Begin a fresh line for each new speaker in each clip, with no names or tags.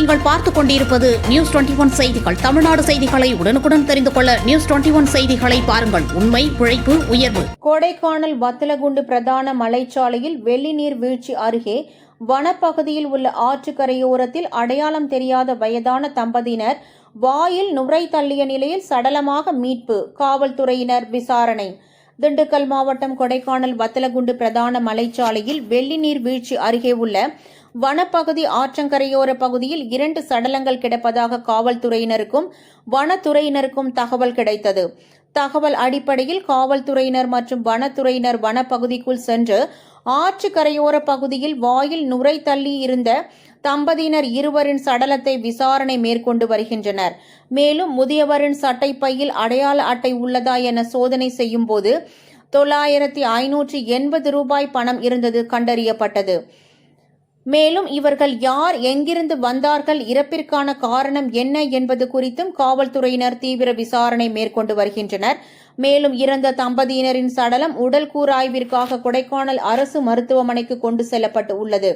நீங்கள் பார்த்துக் கொண்டிருப்பது நியூஸ் 21 செய்திகள். தமிழ்நாடு செய்திகளை உடனுக்குடன் தெரிந்து கொள்ள நியூஸ் 21 செய்திகளை பாருங்கள். உண்மை, உழைப்பு, உயர்வு.
கொடைக்கானல் வத்தலகுண்டு பிரதான மலைச்சாலையில் வெள்ளி நீர் வீழ்ச்சி அருகே வனப்பகுதியில் உள்ள ஆற்றுக்கரையோரத்தில் அடையாளம் தெரியாத வயதான தம்பதியினர் வாயில் நுரை தள்ளிய நிலையில் சடலமாக மீட்பு. காவல்துறையினர் விசாரணை. திண்டுக்கல் மாவட்டம் கொடைக்கானல் வத்தலகுண்டு பிரதான மலைச்சாலையில் வெள்ளி நீர் வீழ்ச்சி அருகே உள்ள வனப்பகுதி ஆற்றங்கரையோர பகுதியில் 2 சடலங்கள் கிடப்பதாக காவல்துறையினருக்கும் வனத்துறையினருக்கும் தகவல் கிடைத்தது. தகவல் அடிப்படையில் காவல்துறையினர் மற்றும் வனத்துறையினர் வனப்பகுதிக்குள் சென்று ஆற்றுக்கரையோர பகுதியில் வாயில் நுரை தள்ளி இருந்த தம்பதியினர் இருவரின் சடலத்தை விசாரணை மேற்கொண்டு வருகின்றனர். மேலும் முதியவரின் சட்டைப்பையில் அடையாள அட்டை உள்ளதா என சோதனை செய்யும் போது 9580 ரூபாய் பணம் இருந்தது கண்டறியப்பட்டது. மேலும் இவர்கள் யார், எங்கிருந்து வந்தார்கள், இறப்பிற்கான காரணம் என்ன என்பது குறித்தும் காவல்துறையினர் தீவிர விசாரணை மேற்கொண்டு வருகின்றனர். மேலும் இறந்த தம்பதியினரின் சடலம் உடல் கூராய்விற்காக கொடைக்கானல் அரசு மருத்துவமனைக்கு கொண்டு செல்லப்பட்டு உள்ளது.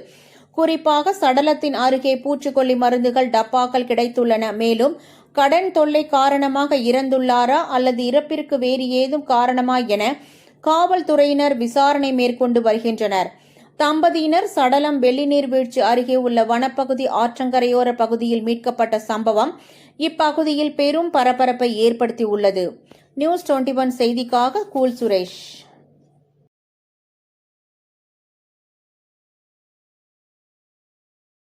குறிப்பாக சடலத்தின் அருகே பூச்சிக்கொல்லி மருந்துகள் டப்பாக்கள் கிடைத்துள்ளன. மேலும் கடன் தொல்லை காரணமாக இறந்துள்ளாரா அல்லது இறப்பிற்கு வேறு ஏதும் காரணமா என காவல்துறையினர் விசாரணை மேற்கொண்டு வருகின்றனர். தம்பதியினர் சடலம் வெள்ளி நீர்வீழ்ச்சி அருகே உள்ள வனப்பகுதி ஆற்றங்கரையோர பகுதியில் மீட்கப்பட்ட சம்பவம் இப்பகுதியில் பெரும் பரபரப்பை ஏற்படுத்தியுள்ளது. நியூஸ் 21 செய்திக்காக கூல் சுரேஷ்.